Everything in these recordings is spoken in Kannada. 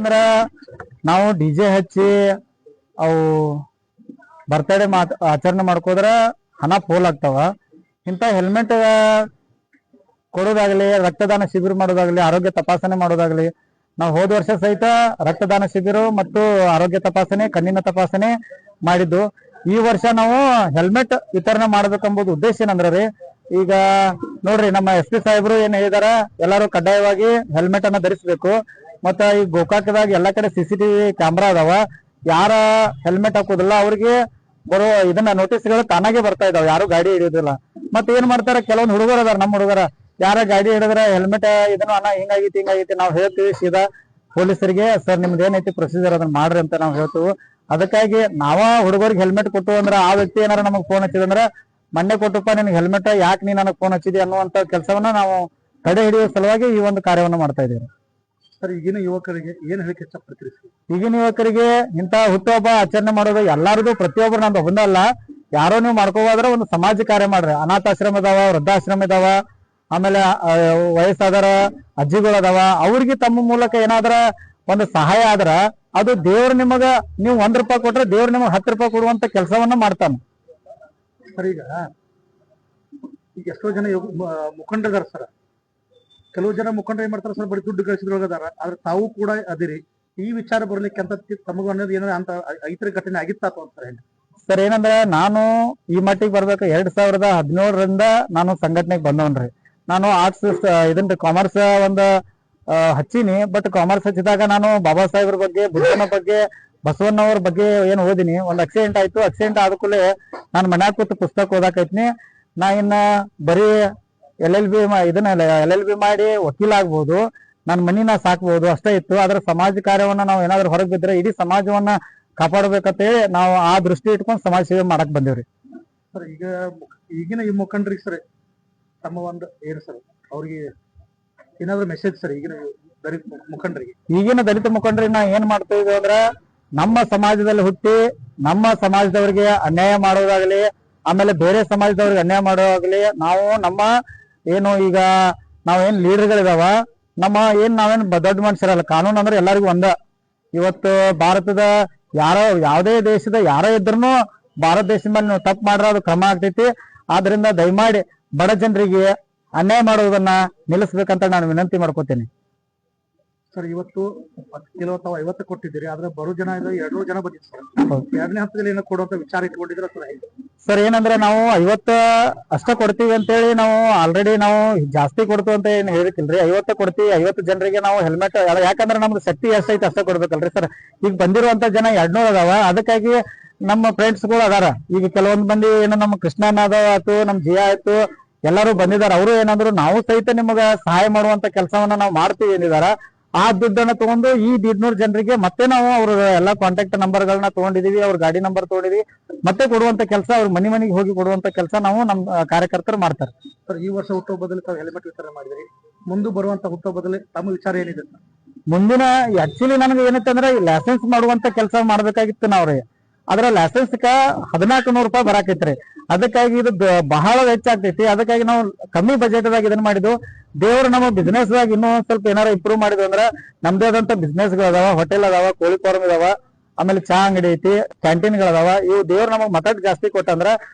ಏನಂದ್ರ ನಾವು ಡಿಜೆ ಹಚ್ಚಿ ಅವು ಬರ್ತಡೇ ಆಚರಣೆ ಮಾಡ್ಕೋದ್ರ ಹಣ ಪೋಲ್ ಆಗ್ತಾವ. ಇಂಥ ಹೆಲ್ಮೆಟ್ ಕೊಡೋದಾಗ್ಲಿ, ರಕ್ತದಾನ ಶಿಬಿರ ಮಾಡೋದಾಗ್ಲಿ, ಆರೋಗ್ಯ ತಪಾಸಣೆ ಮಾಡೋದಾಗ್ಲಿ, ನಾವು ಹೋದ ವರ್ಷ ಸಹಿತ ರಕ್ತದಾನ ಶಿಬಿರ ಮತ್ತು ಆರೋಗ್ಯ ತಪಾಸಣೆ, ಕಣ್ಣಿನ ತಪಾಸಣೆ ಮಾಡಿದ್ದು. ಈ ವರ್ಷ ನಾವು ಹೆಲ್ಮೆಟ್ ವಿತರಣೆ ಮಾಡ್ಬೇಕಂಬುದು ಉದ್ದೇಶ ಏನಂದ್ರ ರೀ, ಈಗ ನೋಡ್ರಿ ನಮ್ಮ SP ಸಾಹೇಬರು ಏನ್ ಹೇಳಿದಾರ, ಎಲ್ಲಾರು ಕಡ್ಡಾಯವಾಗಿ ಹೆಲ್ಮೆಟ್ ಅನ್ನ ಧರಿಸಬೇಕು. ಮತ್ತ ಈ ಗೋಕಾಕದಾಗ ಎಲ್ಲಾ ಕಡೆ CCTV ಕ್ಯಾಮ್ರಾ ಅದಾವ. ಯಾರ ಹೆಲ್ಮೆಟ್ ಹಾಕೋದಿಲ್ಲ ಅವ್ರಿಗೆ ಬರೋ ಇದನ್ನ ನೋಟಿಸ್ಗಳು ತಾನಾಗೆ ಬರ್ತಾ ಇದಾವ, ಯಾರು ಗಾಡಿ ಹಿಡಿಯೋದಿಲ್ಲ. ಮತ್ತ ಏನ್ ಮಾಡ್ತಾರ, ಕೆಲವೊಂದು ಹುಡುಗರು ಅದಾರ, ನಮ್ಮ ಹುಡುಗರ ಯಾರ ಗಾಡಿ ಹಿಡಿದ್ರ ಹೆಲ್ಮೆಟ್ ಇದನ್ನ ಅಣ್ಣ ಹಿಂಗಾಗೈತಿ ನಾವು ಹೇಳ್ತೀವಿ ಸೀದಾ ಪೊಲೀಸರಿಗೆ, ಸರ್ ನಿಮ್ದು ಏನೈತಿ ಪ್ರೊಸೀಜರ್ ಅದನ್ನ ಮಾಡ್ರಿ ಅಂತ ನಾವು ಹೇಳ್ತೀವಿ. ಅದಕ್ಕಾಗಿ ನಾವ ಹುಡುಗರಿಗೆ ಹೆಲ್ಮೆಟ್ ಕೊಟ್ಟು ಅಂದ್ರ ಆ ವ್ಯಕ್ತಿ ಏನಾರ ನಮಗ್ ಫೋನ್ ಹಚ್ಚಿದಂದ್ರ, ಮೊನ್ನೆ ಕೊಟ್ಟಪ್ಪ ನಿನ್ಗೆ ಹೆಲ್ಮೆಟ್, ಯಾಕೆ ನೀ ನನಗೆ ಫೋನ್ ಹಚ್ಚಿದಿ ಅನ್ನುವಂತ ಕೆಲಸವನ್ನ ನಾವು ತಡೆ ಹಿಡಿಯುವ ಸಲುವಾಗಿ ಈ ಒಂದು ಕಾರ್ಯವನ್ನ ಮಾಡ್ತಾ ಇದ್ದೀವಿ. ಸರ್, ಈಗಿನ ಯುವಕರಿಗೆ ಏನ್ ಹೇಳಿಕೆ ಇಷ್ಟಪಡ್ತೀರಿ? ಈಗಿನ ಯುವಕರಿಗೆ ಇಂತ ಹುಟ್ಟುಹಬ್ಬ ಆಚರಣೆ ಮಾಡೋದು ಎಲ್ಲಾರದು, ಪ್ರತಿಯೊಬ್ಬರು ನಂದು ಒಂದಲ್ಲ, ಯಾರೋ ನೀವು ಮಾಡ್ಕೋಬೋದ್ರೆ ಒಂದು ಸಮಾಜ ಕಾರ್ಯ ಮಾಡ್ರಿ. ಅನಾಥಾಶ್ರಮ ಇದಾವ, ವೃದ್ಧಾಶ್ರಮ ಇದಾವ, ಆಮೇಲೆ ವಯಸ್ಸಾದರ ಅಜ್ಜಿಗಳು ಅದಾವ, ಅವ್ರಿಗೆ ತಮ್ಮ ಮೂಲಕ ಏನಾದ್ರ ಒಂದು ಸಹಾಯ ಆದ್ರ ಅದು ದೇವ್ರ ನಿಮಗ, ನೀವು ₹1 ಕೊಟ್ರೆ ದೇವ್ರ ನಿಮಗ್ ₹10 ಕೊಡುವಂತ ಕೆಲಸವನ್ನ ಮಾಡ್ತಾನ. ಸರ್, ಈಗ ಎಷ್ಟೋ ಜನ ಮುಖಂಡರಿದಾರ ಸರ್. ಕೆಲವು ಜನ ಮುಖಂಡರು ಏನ್ ಮಾಡ್ತಾರ ಸರ್, ಬರೀ ದುಡ್ಡು ಗಳಿಸಿದ್ರೊಳಗದಾರ. ಆದ್ರೆ ತಾವು ಕೂಡ ಅದಿರಿ. ಈ ವಿಚಾರ ಬರ್ಲಿಕ್ಕೆ ಅಂತ ತಮಗ ಅನ್ನೋದು ಏನಾರ ಅಂತ ಐತರ ಘಟನೆ ಆಗಿತ್ತಾತ ಅಂತಾರೆ ಸರ್? ಏನಂದ್ರ ನಾನು ಈ ಮಟ್ಟಿಗೆ ಬರ್ಬೇಕು 2017ರಿಂದ ನಾನು ಸಂಘಟನೆಗೆ ಬಂದವನ್ರಿ. ನಾನು ಆರ್ಟ್ಸ್ ಇದನ್ರಿ ಕಾಮರ್ಸ್ ಒಂದು ಹಚ್ಚೀನಿ. ಬಟ್ ಕಾಮರ್ಸ್ ಹಚ್ಚಿದಾಗ ನಾನು ಬಾಬಾ ಸಾಹೇಬ್ರ ಬಗ್ಗೆ, ಬುದ್ಧನ ಬಗ್ಗೆ, ಬಸವಣ್ಣವ್ರ ಬಗ್ಗೆ ಏನ್ ಓದಿನಿ. ಒಂದ್ ಆಕ್ಸಿಡೆಂಟ್ ಆಯ್ತು. ಆಕ್ಸಿಡೆಂಟ್ ಆದ ಕೂಡಲೇ ನಾನು ಮನ್ಯಾಗ ಕೂತು ಪುಸ್ತಕ ಓದಾಕೈತ್ನಿ. ನಾ ಇನ್ನ ಬರೀ LLB ಮಾಡಿ ವಕೀಲ ಆಗ್ಬೋದು, ನನ್ನ ಮನಿನ ಸಾಕ್ಬಹುದು ಅಷ್ಟೇ ಇತ್ತು. ಆದ್ರೆ ಸಮಾಜ ಕಾರ್ಯವನ್ನ ನಾವು ಏನಾದ್ರು ಹೊರಗೆ ಬಿದ್ರೆ ಇಡೀ ಸಮಾಜವನ್ನ ಕಾಪಾಡಬೇಕಂತೇಳಿ ನಾವು ಆ ದೃಷ್ಟಿ ಇಟ್ಕೊಂಡು ಸಮಾಜ ಸೇವೆ ಮಾಡಕ್ ಬಂದೇವ್ರಿ. ಸರ್, ಈಗಿನ ಈ ಮುಖಂಡರಿಗೆ ಸರ್ ತಮ್ಮ ಒಂದು ಏನು ಸರ್ ಅವ್ರಿಗೆ ಏನಾದ್ರು ಮೆಸೇಜ್ ಸರ್ ಈಗಿನ ದಲಿತ ಮುಖಂಡರಿಗೆ ನಾ ಏನ್ ಮಾಡ್ತಾ ಇದ್ದೀವಿ ಅಂದ್ರ, ನಮ್ಮ ಸಮಾಜದಲ್ಲಿ ಹುಟ್ಟಿ ನಮ್ಮ ಸಮಾಜದವರಿಗೆ ಅನ್ಯಾಯ ಮಾಡೋದಾಗ್ಲಿ, ಆಮೇಲೆ ಬೇರೆ ಸಮಾಜದವ್ರಿಗೆ ಅನ್ಯಾಯ ಮಾಡೋದಾಗ್ಲಿ, ನಾವು ನಮ್ಮ ಏನು ಈಗ ನಾವೇನ್ ಲೀಡರ್ಗಳಿದಾವ, ನಾವೇನ್ ದೊಡ್ಡ ಮನುಷ್ಯರಲ್ಲ. ಕಾನೂನು ಅಂದ್ರೆ ಎಲ್ಲರಿಗೂ ಒಂದ. ಇವತ್ತು ಭಾರತದ ಯಾವುದೇ ದೇಶದ ಯಾರೋ ಇದ್ರೂ ಭಾರತ ದೇಶದ ಮೇಲೆ ನೀವು ತಪ್ಪು ಮಾಡ್ರ ಅದು ಕ್ರಮ ಆಗ್ತೈತಿ. ಆದ್ರಿಂದ ದಯಮಾಡಿ ಬಡ ಜನರಿಗೆ ಅನ್ಯಾಯ ಮಾಡುವುದನ್ನ ನಿಲ್ಲಿಸ್ಬೇಕಂತ ನಾನು ವಿನಂತಿ ಮಾಡ್ಕೋತೇನೆ. ಸರ್, ಇವತ್ತು 50 ಕೊಟ್ಟಿದ್ದೀರಿ, ಆದ್ರೆ ಬರೋ ಜನ 200 ಜನ ಬಂದಿದ್ರು ಸರ್. 2ನೇ ಹಂತದಲ್ಲಿ ಏನೋ ಕೊಡುವಂತ ವಿಚಾರ ಇಟ್ಕೊಂಡಿದ್ರೆ ಸರ್, ಏನಂದ್ರೆ ನಾವು 50 ಅಷ್ಟ ಕೊಡ್ತೀವಿ ಅಂತೇಳಿ ನಾವು ಆಲ್ರೆಡಿ ನಾವು ಜಾಸ್ತಿ ಕೊಡ್ತೀವಿ ಅಂತ ಏನ್ ಹೇಳಿಕಿಲ್ರಿ. 50 ಕೊಡ್ತೀವಿ. 50 ಜನರಿಗೆ ನಾವು ಹೆಲ್ಮೆಟ್, ಯಾಕಂದ್ರೆ ನಮ್ದು ಶಕ್ತಿ ಎಷ್ಟೈತಿ ಅಷ್ಟ ಕೊಡ್ಬೇಕಲ್ರಿ ಸರ್. ಈಗ ಬಂದಿರುವಂತ ಜನ 200 ಅದಾವ. ಅದಕ್ಕಾಗಿ ನಮ್ಮ ಫ್ರೆಂಡ್ಸ್ ಗಳು ಅದಾರ. ಈಗ ಕೆಲವೊಂದ್ ಮಂದಿ ಏನು ನಮ್ಮ ಕೃಷ್ಣನ ಆಯ್ತು, ನಮ್ ಜಿಯಾ ಆಯ್ತು, ಎಲ್ಲರೂ ಬಂದಿದಾರ. ಅವರು ಏನಾದ್ರು ನಾವು ಸಹಿತ ನಿಮಗ ಸಹಾಯ ಮಾಡುವಂತ ಕೆಲಸವನ್ನ ನಾವು ಮಾಡ್ತೀವಿ ಏನಿದಾರ. ಆ ದುಡ್ಡನ್ನ ತಗೊಂಡು ಈ 200 ಜನರಿಗೆ ಮತ್ತೆ ನಾವು ಅವ್ರ ಎಲ್ಲಾ ಕಾಂಟ್ಯಾಕ್ಟ್ ನಂಬರ್ಗಳನ್ನ ತಗೊಂಡಿದೀವಿ, ಅವ್ರ ಗಾಡಿ ನಂಬರ್ ತಗೊಂಡಿದೀವಿ, ಮತ್ತೆ ಕೊಡುವಂತ ಕೆಲಸ, ಅವ್ರ ಮನೆಗೆ ಹೋಗಿ ಕೊಡುವಂತ ಕೆಲಸ ನಾವು ನಮ್ಮ ಕಾರ್ಯಕರ್ತರು ಮಾಡ್ತಾರೆ. ಸರ್, ಈ ವರ್ಷ ಹುಟ್ಟುಹಬ್ಬದಲ್ಲಿ ತಾವು ಹೆಲ್ಮೆಟ್ ವಿತರಣೆ ಮಾಡಿದ್ರಿ. ಮುಂದೆ ಬರುವಂತ ಹುಟ್ಟುಹಬ್ಬದಲ್ಲಿ ತಮ್ಮ ವಿಚಾರ ಏನಿದೆ? ಮುಂದಿನ ಆಕ್ಚುಲಿ ನನಗೆ ಏನೈತೆ ಅಂದ್ರೆ ಲೈಸೆನ್ಸ್ ಮಾಡುವಂತ ಕೆಲಸ ಮಾಡ್ಬೇಕಾಗಿತ್ತು ನಾವ್ರಿ. ಆದ್ರೆ ಲೈಸೆನ್ಸ್ $1400 ಬರಾಕೈತ್ರಿ. ಅದಕ್ಕಾಗಿ ಇದು ಬಹಳ ವೆಚ್ಚ ಆಗ್ತೈತಿ. ಅದಕ್ಕಾಗಿ ನಾವು ಕಮ್ಮಿ ಬಜೆಟ್ ದಾಗ ಇದನ್ನ ಮಾಡಿದ್ವು. ದೇವ್ರು ನಮ್ಮ ಬಿಸ್ನೆಸ್ ದಾಗ ಇನ್ನೂ ಒಂದ್ ಸ್ವಲ್ಪ ಏನಾರ ಇಂಪ್ರೂವ್ ಮಾಡಿದ್ವಿ ಅಂದ್ರ ನಮ್ದೇ ಆದಂತ ಬಿಸ್ನೆಸ್ ಗಳು ಅದಾವ, ಹೋಟೆಲ್ ಅದಾವ, ಕೋಳಿ ಫಾರ್ಮ್ ಇದಾವ, ಆಮೇಲೆ ಚಾ ಅಂಗಡಿ ಐತಿ, ಕ್ಯಾಂಟೀನ್ ಗಳದಾವ. ಇವು ದೇವ್ರು ನಮಗ್ ಮತಟ್ ಜಾಸ್ತಿ ಕೊಟ್ಟಂದ್ರ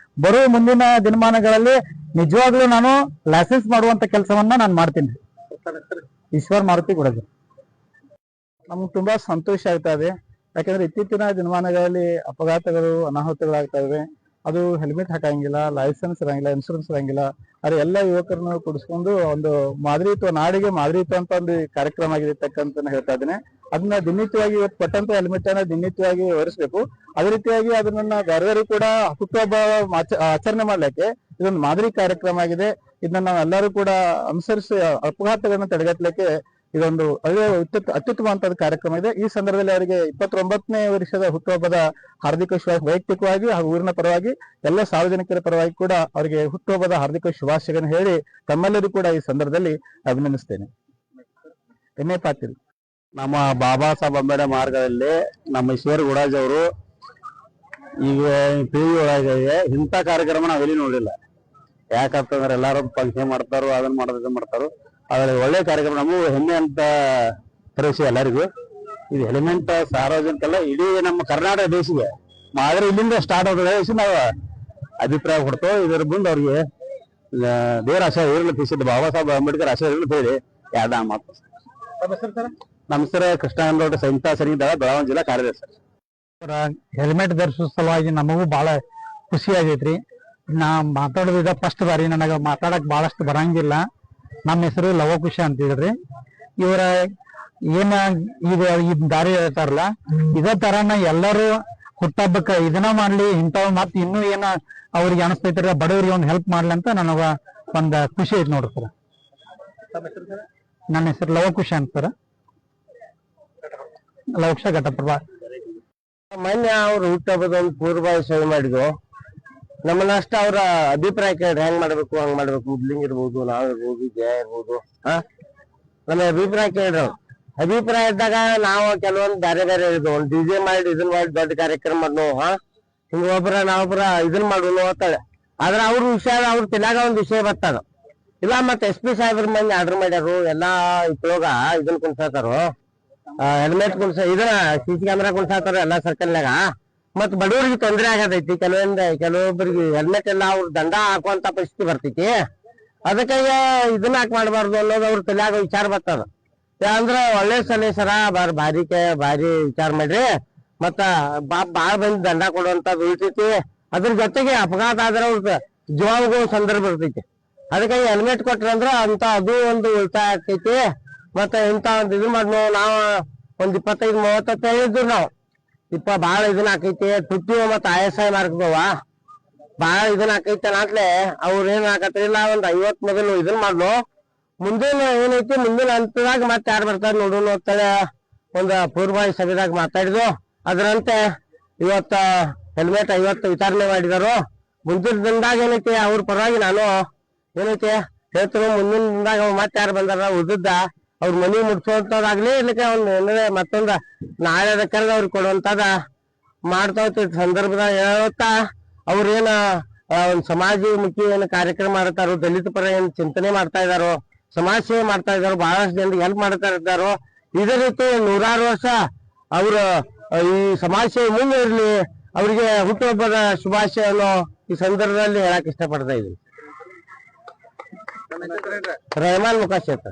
ಬರುವ ಮುಂದಿನ ದಿನಮಾನಗಳಲ್ಲಿ ನಿಜವಾಗ್ಲೂ ನಾನು ಲೈಸೆನ್ಸ್ ಮಾಡುವಂತ ಕೆಲಸವನ್ನ ನಾನು ಮಾಡ್ತೀನಿ. ಈಶ್ವರ್ ಮಾರುತಿ ಗುಡಜಿ. ನಮ್ಗೆ ತುಂಬಾ ಸಂತೋಷ ಆಗ್ತಾ ಇದೆ. ಯಾಕಂದ್ರೆ ಇತ್ತೀಚಿನ ದಿನಮಾನಗಳಲ್ಲಿ ಅಪಘಾತಗಳು, ಅನಾಹುತಗಳಾಗ್ತಾ ಇವೆ. ಅದು ಹೆಲ್ಮೆಟ್ ಹಾಕಂಗಿಲ್ಲ, ಲೈಸೆನ್ಸ್ ಇರಂಗಿಲ್ಲ, ಇನ್ಶೂರೆನ್ಸ್ ಇರಂಗಿಲ್ಲ. ಆದ್ರೆ ಎಲ್ಲ ಯುವಕರನ್ನು ಕೂಡಿಸ್ಕೊಂಡು ಒಂದು ಮಾದರಿತ್ವ, ನಾಡಿಗೆ ಮಾದರಿತ್ವ ಅಂತ ಒಂದು ಕಾರ್ಯಕ್ರಮ ಆಗಿರ್ತಕ್ಕಂತ ಹೇಳ್ತಾ ಇದ್ದೇನೆ. ಅದನ್ನ ದಿನನಿತ್ಯವಾಗಿ ಇವತ್ತು ಕೊಟ್ಟಂತ ಹೆಲ್ಮೆಟ್ ಅನ್ನ ದಿನನಿತ್ಯವಾಗಿ ವಿವರಿಸಬೇಕು. ಅದೇ ರೀತಿಯಾಗಿ ಅದನ್ನ ಬೇರೆಯವರು ಕೂಡ ಹುಟ್ಟುಹಬ್ಬ ಆಚರಣೆ ಮಾಡ್ಲಿಕ್ಕೆ ಇದೊಂದು ಮಾದರಿ ಕಾರ್ಯಕ್ರಮ ಆಗಿದೆ. ಇದನ್ನ ನಾವೆಲ್ಲರೂ ಕೂಡ ಅನುಸರಿಸಿ ಅಪಘಾತಗಳನ್ನ ತಡೆಗಟ್ಟಲಿಕ್ಕೆ ಇದೊಂದು ಅತ್ಯುತ್ತಮವಾದ ಕಾರ್ಯಕ್ರಮ ಇದೆ. ಈ ಸಂದರ್ಭದಲ್ಲಿ ಅವರಿಗೆ 29ನೇ ವರ್ಷದ ಹುಟ್ಟುಹಬ್ಬದ ಹಾರ್ದಿಕ ವೈಯಕ್ತಿಕವಾಗಿ ಹಾಗೂ ಊರಿನ ಪರವಾಗಿ ಎಲ್ಲ ಸಾರ್ವಜನಿಕರ ಪರವಾಗಿ ಕೂಡ ಅವರಿಗೆ ಹುಟ್ಟುಹಬ್ಬದ ಹಾರ್ದಿಕ ಶುಭಾಶಯಗಳನ್ನು ಹೇಳಿ ತಮ್ಮೆಲ್ಲರೂ ಕೂಡ ಈ ಸಂದರ್ಭದಲ್ಲಿ ಅಭಿನಂದಿಸ್ತೇನೆ. ಎನ್ನೇ ಪಾಟೀಲ್. ನಮ್ಮ ಬಾಬಾ ಸಾಹೇಬ್ ಅಂಬೇಡ್ಕರ್ ಮಾರ್ಗದಲ್ಲಿ ನಮ್ಮ ಈಶ್ವರ್ ಗುಡಾಜ್ ಅವರು ಈಗ ಟಿವಿ ಒಳಗೆ ಇಂಥ ಕಾರ್ಯಕ್ರಮ ನಾವು ಎಲ್ಲಿ ನೋಡಿಲ್ಲ. ಯಾಕಂತಂದ್ರೆ ಎಲ್ಲಾರು ಫಂಕ್ಷನ್ ಮಾಡ್ತಾರೋ, ಅದನ್ನ ಮಾಡ್ತಾರೋ. ಆದ್ರೆ ಒಳ್ಳೆ ಕಾರ್ಯಕ್ರಮ, ನಮಗೂ ಹೆಮ್ಮೆ ಅಂತ ತರಿಸಿ ಎಲ್ಲರಿಗೂ. ಇದು ಹೆಲ್ಮೆಟ್ ಸಾರ್ವಜನಿಕಲ್ಲ ಇಡೀ ನಮ್ಮ ಕರ್ನಾಟಕ ದೇಶಿಗೆ ಆದ್ರೆ ಇಲ್ಲಿಂದ ಸ್ಟಾರ್ಟ್ ಆಗ್ತದೆ ನಾವು ಅಭಿಪ್ರಾಯ ಕೊಡ್ತೇವೆ. ಇದರ ಮುಂದೆ ಅವ್ರಿಗೆ ದೇವರ ಆಶಯ ಇರಲಿ ತಿಳಿಸಿದ್ದು ಬಾಬಾ ಸಾಹೇಬ್ ಅಂಬೇಡ್ಕರ್ ಆಶಯ ಇರಲಿ ಹೇಳಿ ಎರಡ ಮಾತು. ನಮ್ಮ ಹೆಸರು ಕೃಷ್ಣಗೌಡ ಸಂಹಿತಾ ಸರಿದ ಬೆಳಗಾವಿ ಜಿಲ್ಲಾ ಕಾರ್ಯದರ್ಶಿ. ಹೆಲ್ಮೆಟ್ ಧರಿಸೋ ಸಲುವಾಗಿ ನಮಗೂ ಬಹಳ ಖುಷಿ ಆಗೈತ್ರಿ. ನಾ ಮಾತಾಡೋದಿದ ಫಸ್ಟ್ ಬಾರಿ, ನನಗ ಮಾತಾಡಕ್ ಬಹಳಷ್ಟು ಬರಂಗಿಲ್ಲ. ನಮ್ಮ ಹೆಸರು ಲವಕುಶ ಅಂತ ಹೇಳ್ರಿ. ಇವರ ಏನ ಈ ದಾರಿ ಹೇಳ್ತಾರಲ್ಲ ಇದೇ ತರಾನ ಎಲ್ಲರೂ ಹುಟ್ಟಹಬ್ಬಕ್ಕ ಇದನ್ನ ಮಾಡ್ಲಿ, ಇಂಥವ್ ಮತ್ ಇನ್ನೂ ಏನ ಅವ್ರಿಗೆ ಅನಿಸ್ತೈತ್ರಿ ಬಡವರಿಗೆ ಒಂದ್ ಹೆಲ್ಪ್ ಮಾಡ್ಲಿ ಅಂತ ನನಗ ಒಂದ್ ಖುಷಿ ಐತಿ ನೋಡ್ರಿ ಸರ್. ನನ್ನ ಹೆಸರು ಲವಕುಶ ಅಂತ ಸರ್, ಲವಕುಶ ಘಟಪ್ರಭಾ. ಮೊನ್ನೆ ಅವ್ರು ಹುಟ್ಟಹಬ್ಬದ ಒಂದು ಪೂರ್ವ ಸೇವೆ ಮಾಡಿದ್ವು. ನಮ್ಮನ್ನಷ್ಟ ಅವ್ರ ಅಭಿಪ್ರಾಯ ಕೇಳ್ರಿ, ಹೆಂಗ್ ಮಾಡ್ಬೇಕು ಹಂಗ್ ಮಾಡ್ಬೇಕು, ಮುದ್ಲಿಂಗ್ ಇರ್ಬೋದು, ನಾವ್ ಇರ್ಬೋದು, ಜಯ ಇರ್ಬೋದು, ನಮ್ಮ ಅಭಿಪ್ರಾಯ ಕೇಳ್ರಿ. ಅಭಿಪ್ರಾಯ ಇದ್ದಾಗ ನಾವು ಕೆಲವೊಂದು ಬೇರೆ ಬೇರೆ ಇದು ಒಂದ್ ಡಿಜೆ ಮಾಡಿ ಇದನ್ ಮಾಡಿ ದೊಡ್ಡ ಕಾರ್ಯಕ್ರಮ ಮಾಡ್ನು ಹಿಂಗ ನಾವೊಬ್ರ ಇದನ್ ಮಾಡುನು ಅಂತಾಳೆ. ಆದ್ರ ಅವ್ರ ವಿಷಯ ಅವ್ರ ತಿನ್ನಾಗ ಒಂದ್ ವಿಷಯ ಬರ್ತದ ಇಲ್ಲ. ಮತ್ತೆ SP ಸಾಹೇಬ್ರ ಮಂದಿ ಆರ್ಡರ್ ಮಾಡ್ಯಾರು ಎಲ್ಲಾ ಇದ್ರೊಳಗ ಇದನ್ ಕುಣ್ಸಾತಾರು, ಹೆಲ್ಮೆಟ್ ಇದನ್ನ CC ಕ್ಯಾಮೆರಾ ಕುಣ್ಸಾತಾರ ಎಲ್ಲಾ ಸರ್ಕಲ್ನಾಗ. ಮತ್ ಬಡವರಿಗೆ ತೊಂದರೆ ಆಗತೈತಿ. ಕೆಲವೊಬ್ಬರಿಗೆ ಹೆಲ್ಮೆಟ್ ಎಲ್ಲ ಅವ್ರ ದಂಡ ಹಾಕುವಂತ ಪರಿಸ್ಥಿತಿ ಬರ್ತೈತಿ. ಅದಕ್ಕಾಗಿ ಇದನ್ನ ಯಾಕೆ ಮಾಡ್ಬಾರ್ದು ಅನ್ನೋದು ಅವ್ರ ತಲೆಯಾಗ ವಿಚಾರ ಬರ್ತದ. ಅಂದ್ರ ಒಳ್ಳೆ ಸಲಹೆ ಭಾರಿ ವಿಚಾರ ಮಾಡ್ರಿ. ಮತ್ತ ಬಾಳ ಬಂದ್ ದಂಡ ಕೊಡುವಂತದ್ದು ಉಳಿತೈತಿ. ಅದ್ರ ಜೊತೆಗೆ ಅಪಘಾತ ಆದ್ರೆ ಅವ್ರ ಜೀವಾಗೂ ಸಂದರ್ಭ ಇರ್ತೈತಿ. ಅದಕ್ಕಾಗಿ ಹೆಲ್ಮೆಟ್ ಕೊಟ್ರಂದ್ರ ಅಂತ ಅದು ಒಂದು ಉಳಿತಾಯ ಆಗ್ತೈತಿ. ಮತ್ತ ಇಂತ ಒಂದ್ ಇದನ್ ಮಾಡ್ನು ನಾವ್ ಒಂದ್ 25-30 ಹೇಳಿದ್ರು ನಾವು ಬಾಳ ಇದನ್ನ ಆಕೈತಿ. ತುಟ್ಟಿ ಮತ್ತ ಆಯಸಾಯ ಮಾರ್ಗದವ ಬಾಳ ಇದನ್ನ ಆಕೈತಿ ಅನ್ನತ್ಲೆ ಅವ್ರ ಏನ್ ಹಾಕತ್ರಿಲ್ಲ ಒಂದ್ 50 ಮೊದಲು ಇದನ್ ಮಾಡ್ಲು. ಮುಂದಿನ ಏನೈತಿ ಮುಂದಿನ ಹಂತದಾಗ ಮತ್ತೆ ಯಾರು ಬರ್ತಾರ ನೋಡೋಣ ಅಂತೇಳಿ ಒಂದ್ ಪೂರ್ವಭಾವಿ ಸಭೆದಾಗ ಮಾತಾಡಿದ್ವು. ಅದರಂತೆ ಇವತ್ತ ಹೆಲ್ಮೆಟ್ 50 ವಿತರಣೆ ಮಾಡಿದಾರು. ಮುಂದಿನ ದಿನದಾಗ ಏನೈತಿ ಅವ್ರ ಪರವಾಗಿ ನಾನು ಏನೈತಿ ಹೇಳ್ತೀನಿ. ಮುಂದಿನ ದಿನದಾಗ ಮತ್ತೆ ಯಾರು ಬಂದಾರ ಉಳಿದ ಅವ್ರ ಮನಿ ಮುಟ್ಸೋದಾಗ್ಲಿ ಇರ್ಲಿಕ್ಕೆ ಒಂದ್ ಮತ್ತೊಂದ ನಾಳೆ ಕರೆದ ಅವ್ರಿಗೆ ಕೊಡುವಂತದ ಮಾಡ್ತಾ ಸಂದರ್ಭದಾಗ ಹೇಳುತ್ತಾ ಅವ್ರೇನ ಒಂದ್ ಸಮಾಜಮುಖಿ ಏನ್ ಕಾರ್ಯಕ್ರಮ ಮಾಡ್ತಾರೋ, ದಲಿತ ಪರ ಏನ್ ಚಿಂತನೆ ಮಾಡ್ತಾ ಇದಾರೋ, ಸಮಾಜ ಸೇವೆ ಮಾಡ್ತಾ ಇದಾರೋ, ಬಹಳಷ್ಟು ಜನರಿಗೆ ಹೆಲ್ಪ್ ಮಾಡ್ತಾ ಇದ್ದಾರೋ. ಇದೇ ರೀತಿ 100 ವರ್ಷ ಅವ್ರ ಈ ಸಮಾಜ ಸೇವೆ ಮುಂದೆ ಇರ್ಲಿ, ಅವ್ರಿಗೆ ಹುಟ್ಟುಹಬ್ಬದ ಶುಭಾಶಯವನ್ನು ಈ ಸಂದರ್ಭದಲ್ಲಿ ಹೇಳಕ್ ಇಷ್ಟಪಡ್ತಾ ಇದ್ದೀನಿ. ರೆಹಮಾನ್ ಮುಖಾಶೇತ.